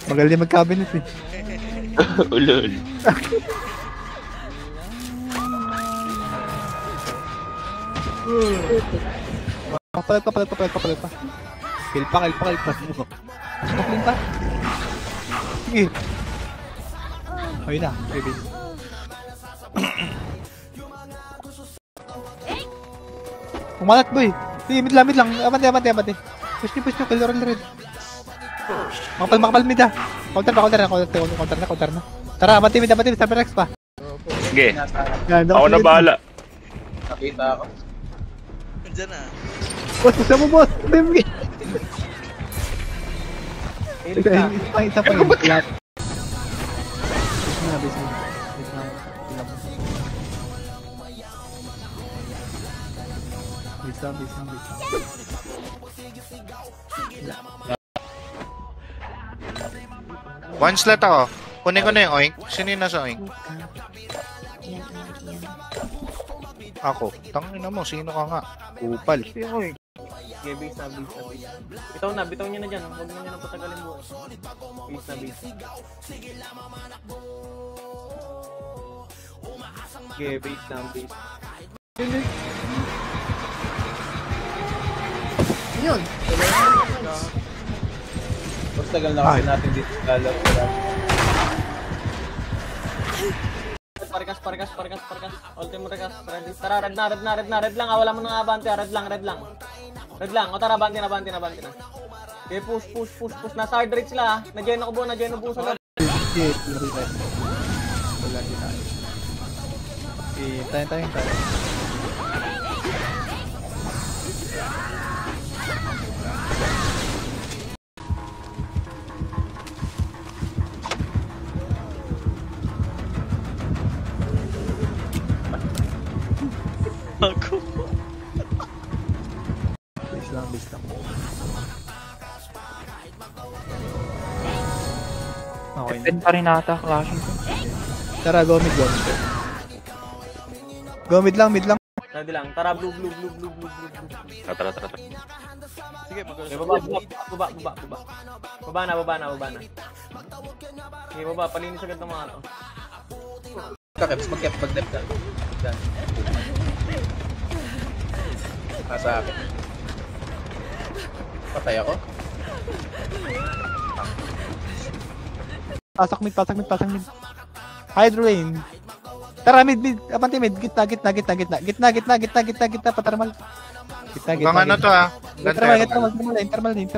Magaling mag-cabinet eh. Ulol. Papalag pa. Kill pa. Smoking pa. Sige. Ayun na, baby. Umalat boy. Sige, mid lang. Abante. Push nyo. Kill red. Makapal mid ah. Counter na. Tara, abante mid. Sniper Rex pa. Sige. Ako na bahala. Nakita ako. Nandiyan na. Boss, gusto mo boss. Isa pa yun. Lahat. Bisa. One slot ako. Kunin ko na yung oink. Sino yung nasa oink? Ako. Tangina mo, sino ka nga? Upal. Oink. Sige, base na. Bitaw niya na dyan. Huwag na niya nang patagalin buhay. Base na. Sige, base na. Yun. Mas tagal na kasi natin dito lalaro. Parikas. Ultimate rekas. Tara, red lang. Wala mo nang abante. Red lang. O tara, abante na. Okay, push. Nasa hard rate sila. Na-gen ako buo sa loob. Shit, wala din tayo. Okay, tayo. Ako. Base lang. Okay. Pen pa rin ata, clashing ko. Tara, go mid. Go mid lang. Ready lang. Tara, blue. Tara. Sige, mag-go. Okay, baba na. Okay, baba. Palinis agad ng mga ano. Mag-cap, mag-left ka. Dyan. Nasa akin. Patay ako? Pasak mid. Hydro lane. Tara, mid. Abante mid. Gitna. Patarmal. Gitna. Huwag ano to ah. Intermal lane.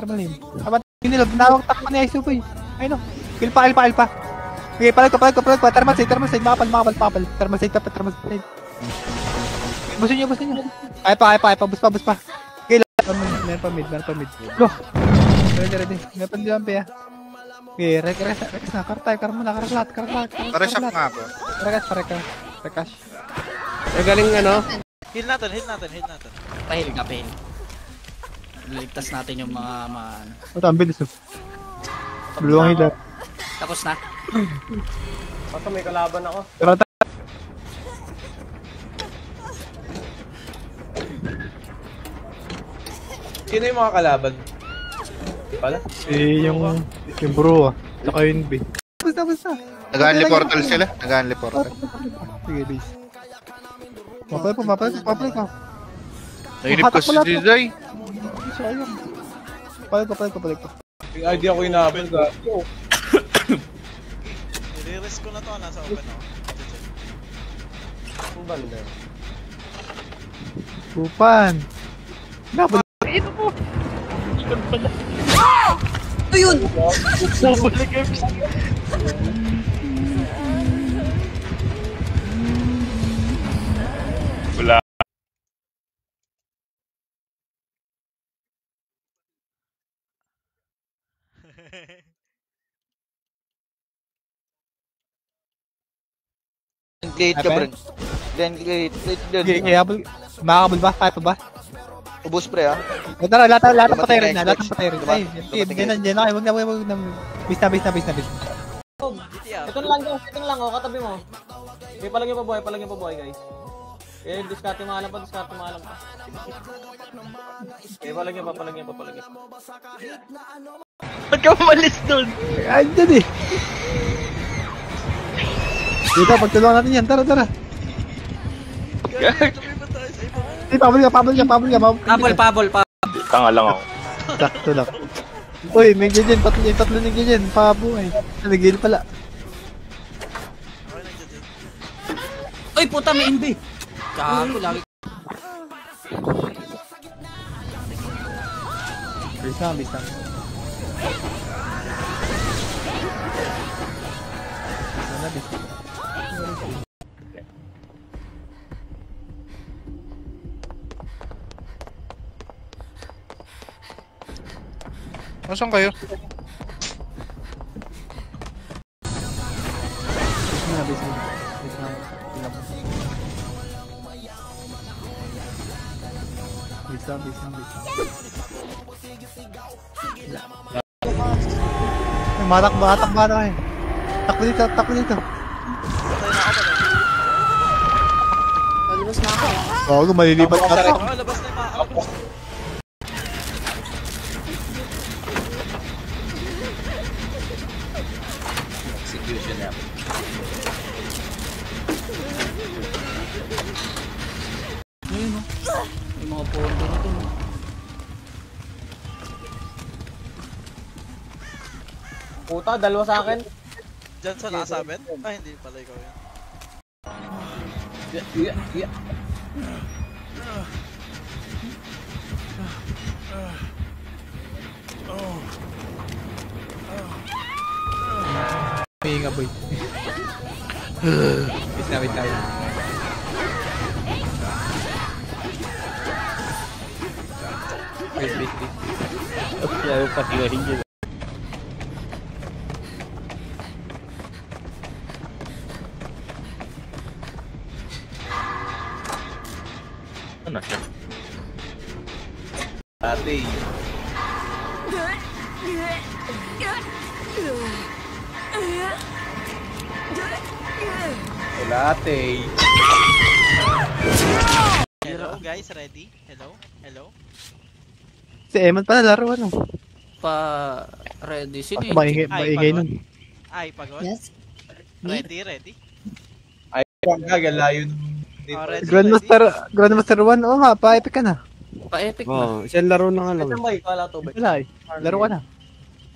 Abante nilog. Nawag takpan ni Iso boy. Ayun o. Kill pa. Okay, palag pa. Thermal side. Makapal. Thermal side. Busin nyo. Ay pa. Bus pa. Okay, meron pa mid. Go. Ready. Meron pa nilang pa. Okay, rekas na. Kar mo na. Karat. Paresak nga ako. Rekas. Galing ano? Heal natin. Pahil. Ligtas natin yung mga Ito, ang bilis. Buluang hila. Tapos na. Basta may kalaban ako. Tara. Sino yung mga kalaban? Pala? Yung bro ah. Saka yun B. Basta. Nag-unli portal sila. Sige, base. Mapal pa. Nainip ko si Dizay. Sayang. Palag pa. Yung idea ko inaabal ka. I-risk ko na to. Nasa open ako. Ang banda. Pupan. Napal. Ayun! Wala. Glade ka, bro. Glade. Sige, habol. Makakabol ba? Kaya pa ba? Ubus, pre, ah. Tara, lahat ng patay rin. Ay, diyan na. Huwag na. Base na. Ito na lang, katabi mo. Okay, palagyan pa buhay, guys. Discarte maalam pa. Okay, palagyan pa. Ba't ka umalis doon? Andyan eh. Dito, pagtulungan natin yan. Tara. Lumipat tayo sa iba. Pabol ka. Pabol. Tanga lang ako. Sakto lang. Uy, may ganyan. Tatlo na ganyan. Pabuhay. Nagigil pala. Okay, nandiyan dyan. Uy, puta, may NB. Gago, lagi. Bisa. Nasaan kayo? Bisa. Matak ba eh. Takbo dito. Palibas na ako. Bago, malilipat na ako. Oh, labas na yung mga kalabas. Execution na. Ayun, no? Yung mga pondo nito, no? Puta, dalawa sa akin. Dyan sa nasabit? Ay, hindi pala ikaw yan. Yeah. Pahinga boy. Wait na. Wait. Ayaw pati nga hindi. Ano siya? Ate. Wala ate. Hello guys, ready? Hello? Si Eman pala laro ano. Ready. Sino yung Maingay nun. Ay, pagod? Yes. Ready? Ay, gagalayo nung dito. Oh, ready, Grandmaster 1, oo nga, pa-epic ka na. Pa-epic na. Isang laro na nga lang. Ito boy, wala to boy. Wala eh, laro ka na.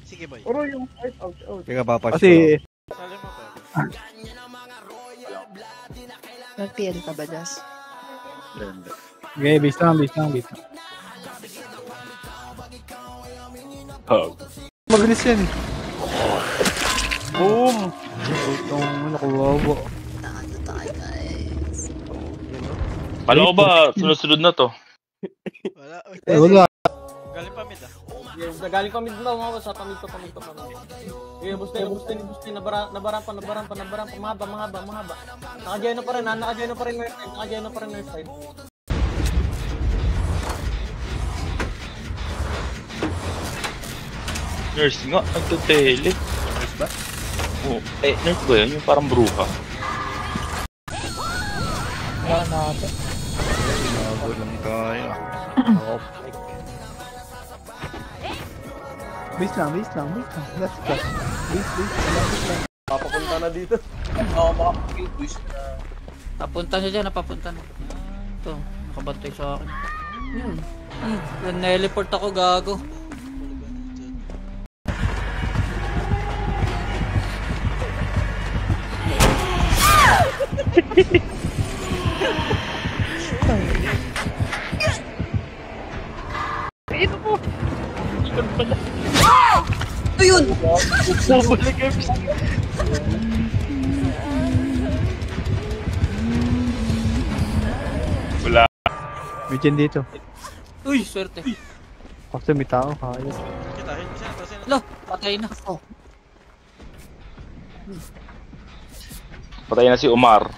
Sige boy. Puro yung fight out. Teka, papasyo. Kasi, Sali mo pa. Nag-PL ka ba, Jas? okay, base lang. Hug. Magalis yan eh. Boom! Itong nakuwawa. Tayo guys. Kala ko ba, sunod-sunod na to? Wala. Uy, Wala. galing pa mid ah. Galing kami daw mga sa pamid to. Eh, bustin, nabaran pa, mahaba. Naka-geno pa rin north side. Nurse nga, nagtutele. Nurse ba? Oo. Nurse ba yun? Yung parang bruha. Wala na ata. Bago lang tayo. Base lang. Let's go. Base. Papapunta na dito. Oo, makapag-push na. Napunta siya dyan, napapunta na. Ito, nakabantay sa akin. Neleport ako, gago. Ito yun! Wala. May dyan dito. Uy, swerte. Kasi may tao, kaya. Kita, yun siya. Lo, patay na. Patay na si Umar.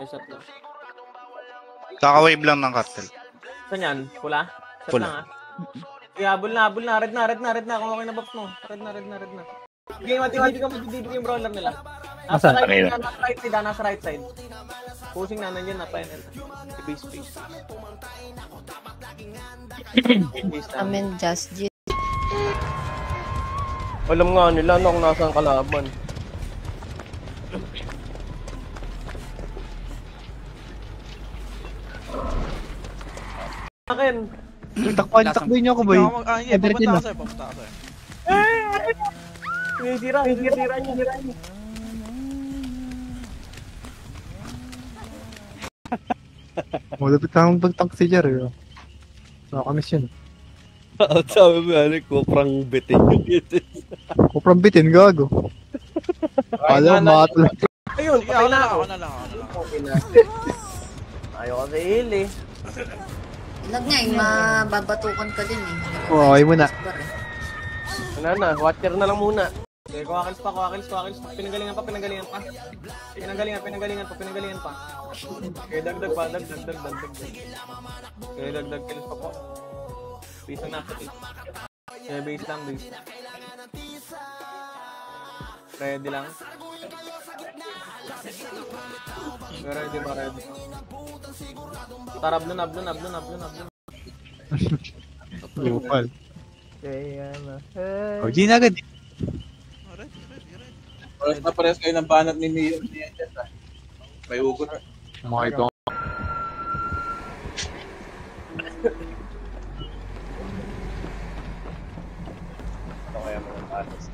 Shot lang. Kaka-wave lang ng cartel. Saan yan? Pula? Shot Pula. lang ah. Habol na. Red na. Kung okay na box mo. Red na. Sige, mati ka yung brawler nila. Nasa Asan? right side, nasa right side. Pushing na, nandiyan na, final. Base. Amen, Jas. Alam nga nila nung nasaan kalaban. Akin. Takboy niyo ako, boy. Hindi, Everything pupunta na. ako sa'yo, pupunta ako sa'yo. Sira niya. Malapit na akong pag-tank si Jer. Nakakamiss yun. Sabi mo yan, kuprang bitin yung bitin. Kuprang bitin, gago. Alam, makatulang. Ayun, Sige, patay na ako. ako na lang. Okay na. Ayaw kasi heal eh. Lag nga eh, mababatukan ka din eh. Oo, okay muna. Ano na, watcher na lang muna. Okay, kuwakils pa. Pinanggalingan pa. Pinanggalingan pa. Okay, dagdag pa. Okay, dagdag kills pa po. Base na natin. Okay, base lang. Ready lang. Ready ba? Tarab nun. Lupal. Kaya na. O, G na agad. Pares na pares kayo ng banat ni Neo niya dyan, ah. May ugot. Mga ito. Ano kaya mga batas?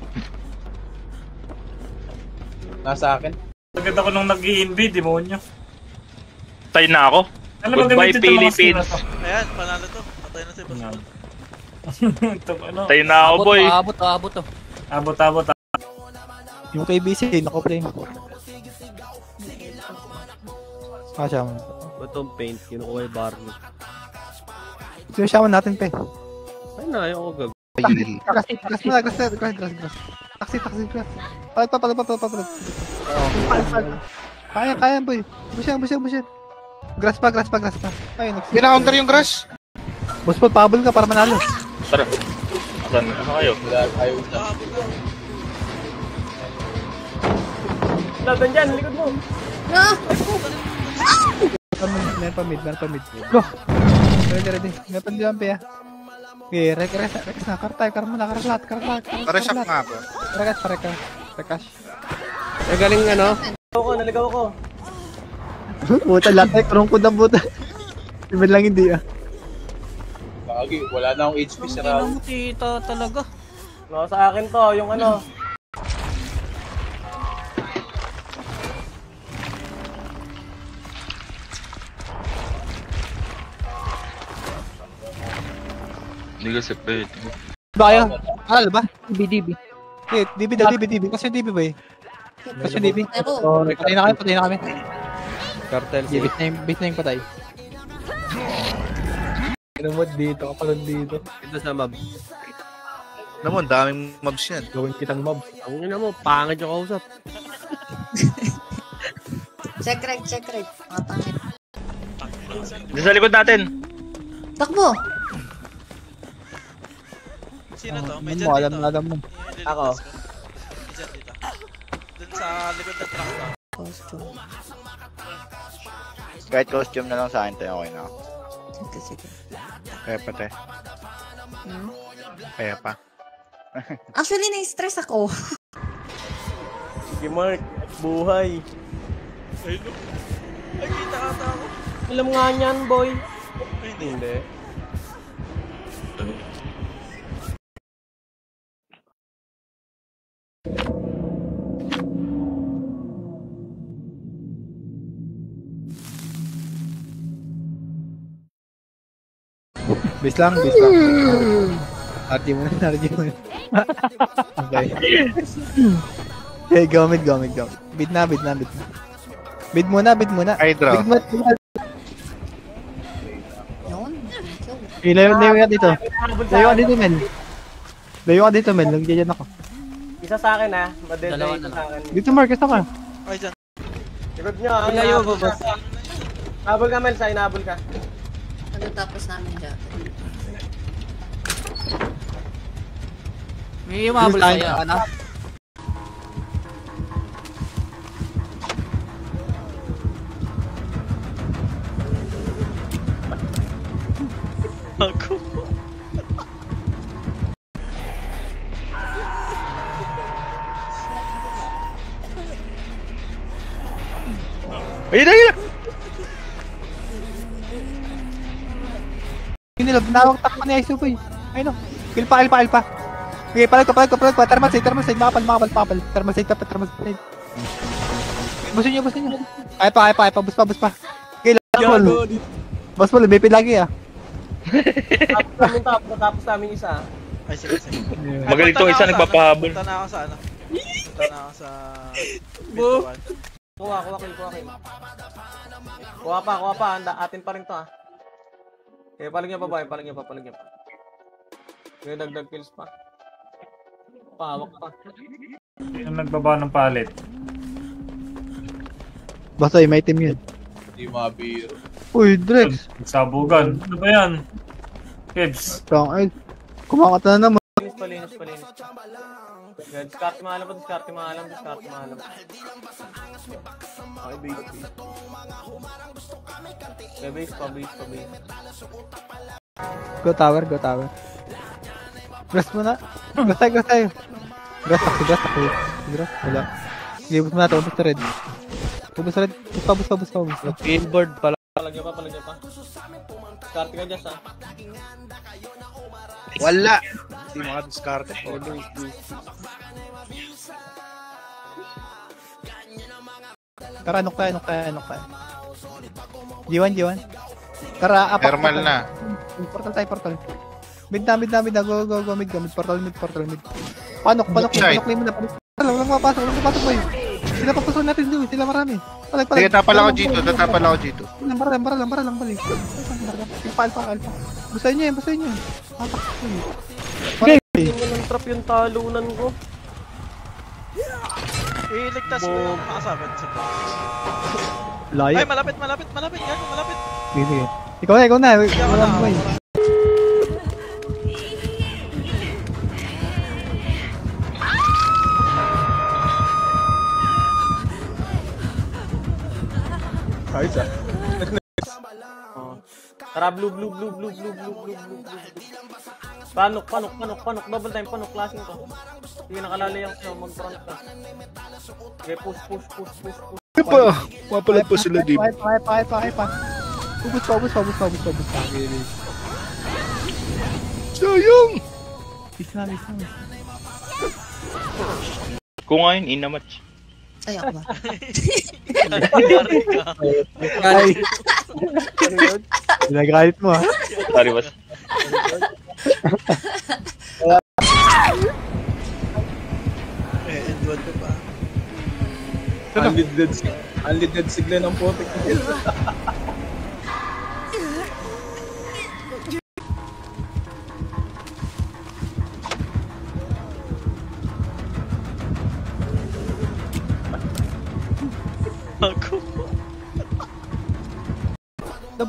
Nasa akin. Agad ako nung nag-i-invade, demonyo. Tay na ako. Alam mo, Goodbye, gamitin itong mga skill Philippines. na to. Ayan, panalo to. Patay na si Boss. Ito, ano? Tay na ako, boy. Abot to. Abot. Yung kay BC, naka-flame. Siya mo. Itong paint, kinukuha yung Barney. Sino siya natin, pe? Ay na, ayaw ko gag. Grass. Taxi. Palag. Kaya, boy. Busyan. Grass pa. Ayun, Pina-counter yung grass. Boss Paul, pahabol ka para manalo. Tara. Asan? Ano kayo? Wala tayo na. Laban dyan, likod mo. Ah! Meron pa mid. Go! Ready. Meron pa dyan, pe, ah. Okay, Rex na. Kartay, karmuna, karlat. Paresak nga po. Rekas. Galing ano? Naligaw ko. Puta, lahat ay kurong ko na puta. Iba lang hindi, ah. Kagi, wala na akong HP sa round. Kita talaga. No, sa akin to, yung ano. Hindi kasi pwede. Ba kayo? Alal ba? DB. Eh, DB. Kasi DB ba eh? Kasi DB. Ako. Patay na kami. Cartel Bit na yung patay. Ano dito, kapalod dito. Ito sa mob. Naman, daming mobs yan. Gawin kitang mob. Ang ina mo, pangit yung kausap. Check right. Matangit. Diyan sa likod natin. Takbo! Sino to? May Ano dyan mo, dito. alam mo. Ako. May dyan dito. Dun sa likod ng truck to. Costume. Kahit costume na lang sa akin tayo, okay na. Sige. Kaya pa, te. Hmm? Kaya pa. Actually, na-stress ako. Sige, Mark. Buhay. Ay, no. Ay, kita ata ako. Alam nga niyan, boy. Ay, Hindi. Base lang. RG mo na. Okay. Hey, go mid. Bid na. Bid muna. Hydra. Yun. Layo ka dito. Layo ka dito, men. Nandiyan ako. Isa sa akin, ha. Madede Dalawa isa na sa akin. Dito, Marcus, ako. Ay, dyan. Likod nyo, ha. Ilayo ba, boss? Nabol ka, Mel. Inabol ka. Pagkatapos namin dyan. May umabol sa'yo, ano? Ako. Ayun na, ayun na! Yun nila, binawag takpan ni Iso boy. Ayun o. Kill pa. Okay, palag pa. Thermal side. Makapal. Thermal side. Busin nyo. Ay pa. Bus pa. Okay, last ball. Boss ball, may lagi ah. Tapos namin isa. Ay, sige. Magaling tong isa nagpapahabol. Punta na ako sa ano. Bituan. Kuha kill. Kuha pa. Atin pa rin to ah. Okay, palag niya pa. Okay, dagdag kills pa. Pahawak pa. Yung nagbaba ng palit. Basta may team yun. Hindi mabiro. Uy, Drex. Sabugan. Ano ba yan? Kebs. Ay, kumakata na naman. Linis pa. Discard maalam. Okay, base. Base pa. Go tower. Grass mo na. Grass tayo. Grass tayo. Wala. Gibot mo na ito. Ubus na red. Bus pa. Billboard pala. Palag niya pa. Discard ka dyan ah. Wala! Hindi makadiskarte. Tara, anok tayo. G1. Tara, apak. Thermal na. Portal. Mid na. Go. Mid. Portal. Panok mo na. Walang mapasok ba yun? Sila papasok natin doon. Sila marami. Palag. Sige, tapal ako dito. Barang balik. Alpha. Basahin nyo yun. Apak. Okay. Yung trap yung talunan ko. Iligtas mo yung makasabit sa Layo. Ay, malapit. Gago, malapit. Sige. Ikaw na. Walang boy. Ayos ah. Tara, blue. Panok. Double time, panok. Klaseng ko. Sige, nakalala yung sa'yo. Mag-front ka. Okay, push. Mapalag pa sila, di ba? Pa. Ubus pa. Sayang! Bisa. Kung ngayon, ina-match. Ay, ako ba? Ay. Ginagalit mo ha. Sorry, boss. Edward ko pa. Unleaded sigla ng potek.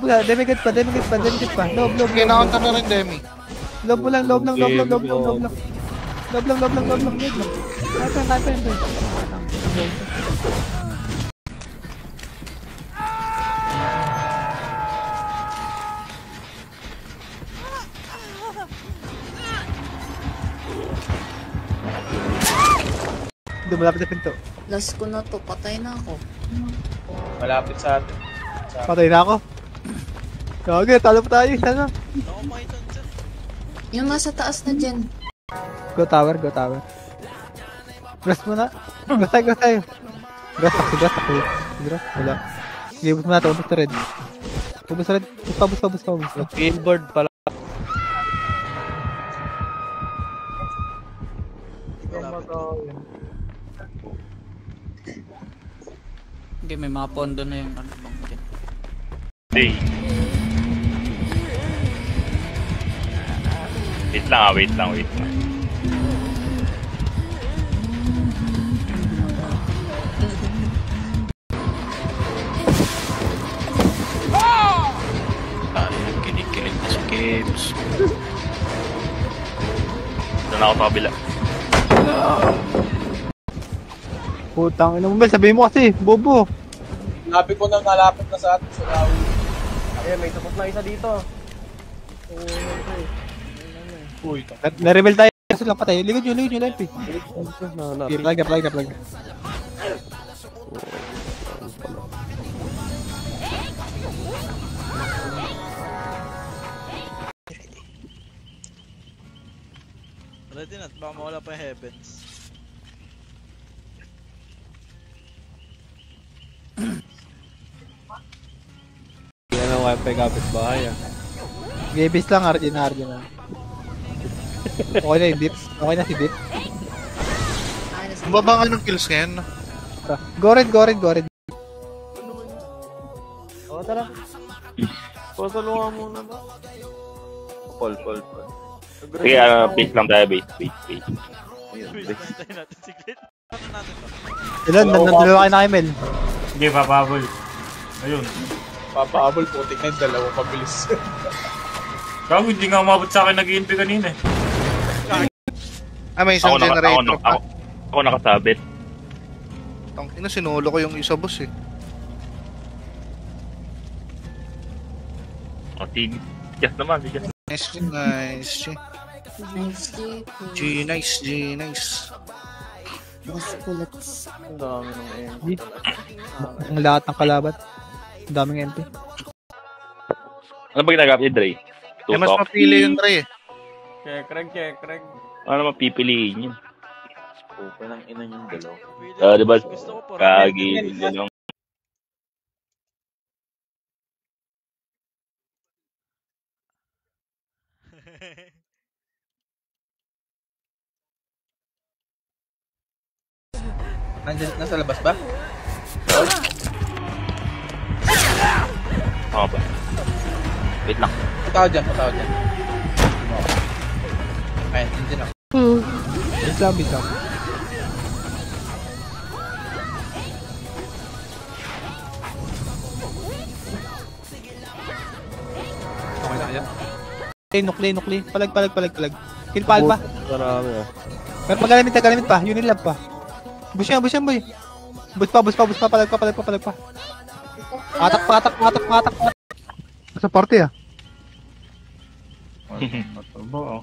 Demigate pa. Lob. Kinakunta na rin, Demi. Lob lang. Kaya. Doon malapit sa pinto. Last ko na to. Patay na ako. Malapit sa atin. Patay na ako. Kage, talo pa tayo. Sana. Ako makita dyan. Yung nasa taas na dyan. Go tower. Grass mo na. Grass tayo. Grass tayo. Wala. Gibot mo na ito. Ubus na red. Bus pa. Billboard pala. Hindi, may mga pondo na yung ano bang dyan. Hey. Wait lang. Kinikilig na si Kebs. Doon ako sa kabila. Putang ina mo, Mel. Sabihin mo kasi, bobo. Lapit ko na nalapit na sa atin sa Rawi. Ayan, may tapos na isa dito. Uy, Na-rebel tayo. Kasi lang patay. Ligod nyo, LP. Plug. Ready na, baka mawala pa yung heavens. Yan ang wifi kapit bahay ah. Gabis lang, RG na. Okay na yung dip. Okay na si dip. Ang baba nga ng kills ngayon. Go red. O, tara. Tutulungan muna ba? Fall. Sige, base lang tayo, base. Tayo natin, sige. Ano natin ba? Ilan, nandalo kayo na kay Mel. Sige, papabol. Ayun. Papaabol, putik na yung dalawa pabilis. Gago, hindi nga umabot sa akin nag-ENP kanina eh. May isang generator pa. Ako nakasabit. Tangina, sinulo ko yung isa boss eh. O, si Jess naman, si Jess. Nice. Nice. Boss bullets. Ang dami ng MP. Ang lahat ng kalaban. Ang daming MP. Ano ba ginagawa ni Dre? Mas mapili yung Dre eh. Check, Craig. Ano mapipiliin yun? Open ang ina yung dalawa. Diba? Gusto ko po. Kagi, gano'n. Nasa labas ba? Oo ba? Wait lang. Pataw dyan. Ayun, hindi na. Bit lang. Okay na kaya? Nukli. Palag. Kill pa. Marami ah. Pero magalamit pa. Unit lab pa. Bush yan, boy. Bush pa. Palag pa. Atak. Sa party ah. Maturbo oh.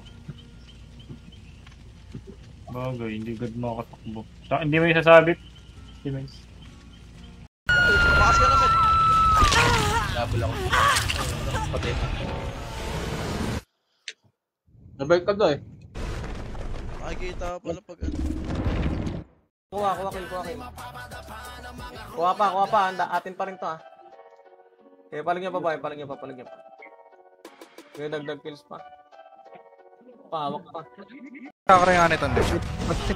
Bagay, hindi agad makatakbo. Hindi mo isasabit. Demons. Bakas ka naman. Labol ako. Patay na. Nabalik ka doon eh. Makikita pala pag ano. Kuha kill. Kuha pa. Atin pa rin to, ha. Okay, palag niya pa. Okay, dagdag kills pa. Pawak pa. Kakarangan ito.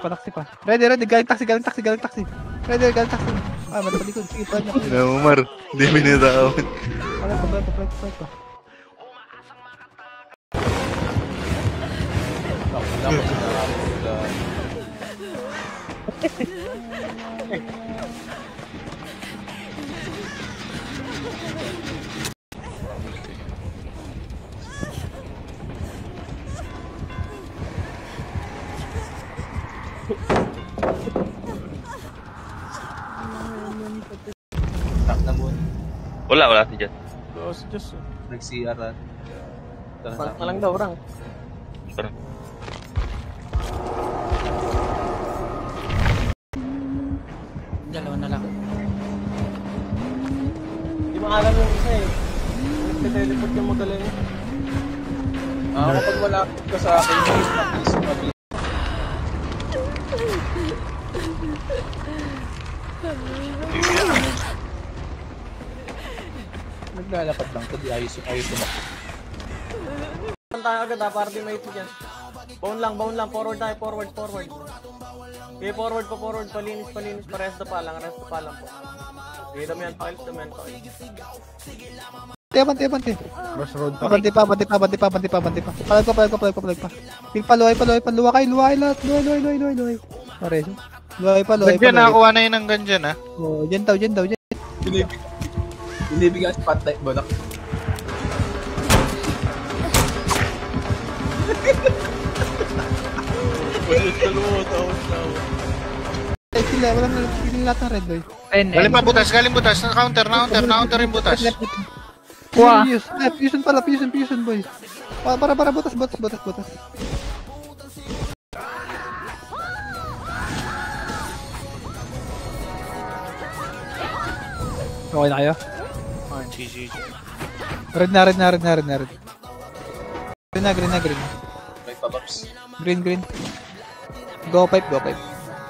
Pataksi pa. Ready. Galing taxi. Ready, galing taxi. Matapalikod. Sige, palag niya. Umar, hindi minatawad. Palag pa. Tak na mo. Wala si Jess. Just. Nag-CR na. Malang daw, Rang. Parang. Dalawa na lang. Di ba alam yung isa eh. Nagte-teleport yung magaling. Kapag malapit ka sa akin, mabilis. Naglalakad lang to, di ayos tumakbo. Tayo agad ha, para di may ito dyan. Bound lang, forward tayo, forward. Okay, forward, palinis, resto pa lang po. Okay, damihan pa. Bante. Crossroad pa. Bante pa. Palag pa. Kill pa, luway. Luwa kayo lahat. Luway. Pareso. Luway pa. Diyan, nakakuha na yun ng gun dyan ah. Oh, dyan daw. Binibigyan spotlight mo na. Sila, walang lahat ng red boy. Galing pa butas. Counter yung butas. Fusion boy. Para butas. Okay na kayo? GG. Red na. Green na. May Papaps. Green. Go pipe.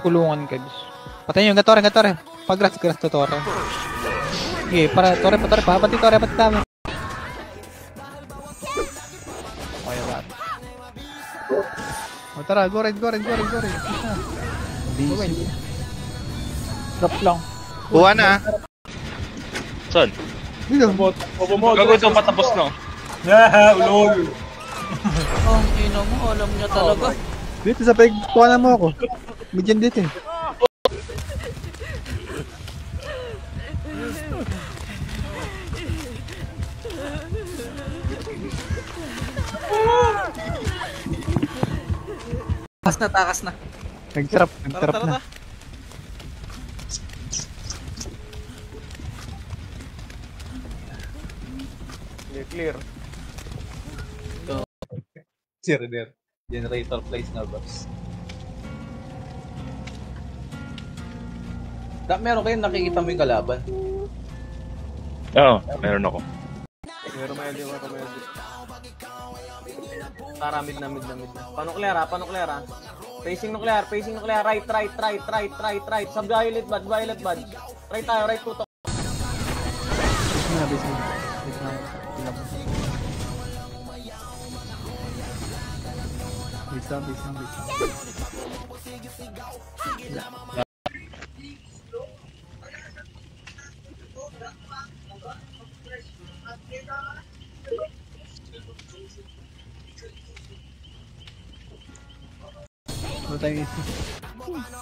Kulungan ka, bis. Patayin yung gatore. Pag-grass to Tore. Sige, para Tore. Pati Tore, pati tama. Okay, lahat. O tara, go red. Busy. Drop lang. Buha na. Saan? Dito. Gago ito patapos na. Ulol. Oh, ino mo, alam niya talaga. Dito sa peg, kuha mo ako. Medyan dito eh. Takas na. Nag-trap na. Clear. Generator place na boss. Meron kayong nakikita mo yung kalaban? Oo, meron ako. Meron. Tara, mid na. Paano clear ha? Facing nuclear. Right. Sa violet bad. Right tayo, right tutok. Base na.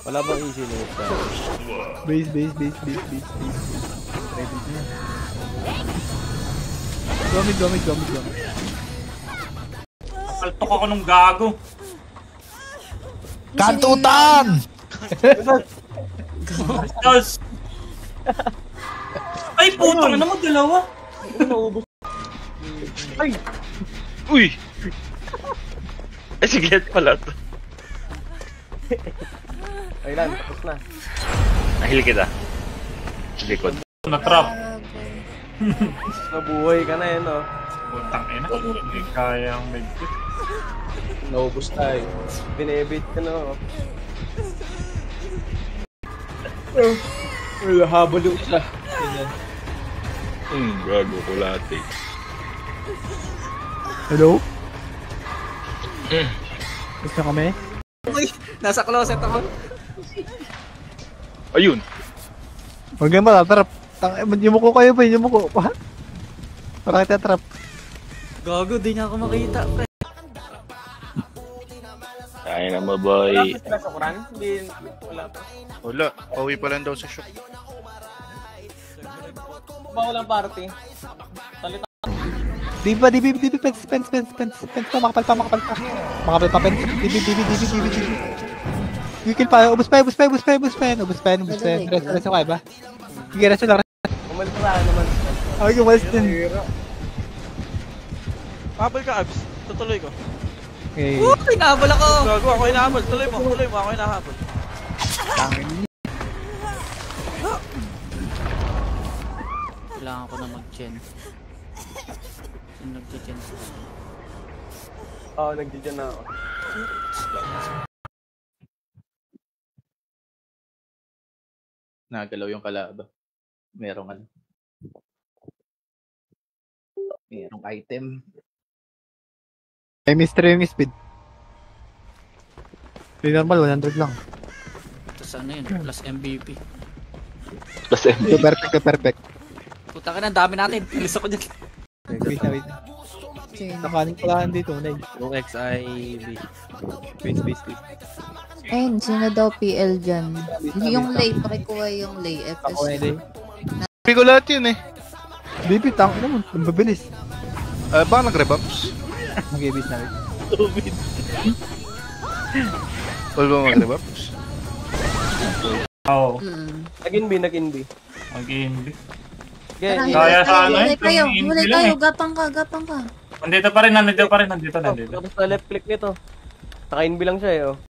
Wala bang easy load ka? Base. Ready na. Gomit. Paltok ako nung gago. Kantutan! Yes! Ay, putang na mo, dalawa. Uy! Ay, siglet pala to. Ayun, tapos na. Nahil kita. Likod. Na-trap. Nabuhay ka na no? Putang ina. Hindi kayang mag-fit. Naubos tayo. Binebit ka no? Wala, habol yung isa. Gago ko lahat eh. Hello? Gusto kami? Uy, nasa closet ako. Ayun! Huwag nga matatrap. Yung muko kayo pa, yung muko. Para kita trap. Gago, di niya ako makita. Pre. Kaya na mo, boy. Wala pa sa Quran? Hindi, wala pa. Wala, pauwi pa lang daw sa shock. Walang party. Salita. Di ba, fence pa, makapal pa. Makapal pa, fence. Di. Weekend pa, ubus pa. Rest ako ba? Sige, rest lang. Umalis na naman. Okay, umalis din. Habol ka, Abs. Tutuloy ko. Okay. Uy, nahabol ako. Gago, ako hinahabol. Tuloy mo, ako hinahabol. Kailangan ko na mag-chen. Sino nag-chen? Oo, nagdidyan na ako. Nagalaw yung kalaba. Merong item. May mystery yung speed. Yung normal, 100 lang. Tapos ano yun? Plus MVP. Perfect. Puta ka na, dami natin. Ilis ako dyan. Wait. Nakaning pulahan dito, Nay. Yung XIB. Wait. Ayun, sino daw PL dyan? Yung lay, pakikuha yung lay. Ako na Nay. Hindi ko lahat yun eh. Bibi, tank naman. Ang mabilis. Baka nag-rebuffs? Mag-ibis na rin. Wala ba mag-rebuffs? Oo. Nag-in B. Mag-i-hindi. Kaya sana Huli kayo, huli lang eh. gapang ka. Nandito pa rin. Tapos na left click nito. Naka-in B lang siya eh.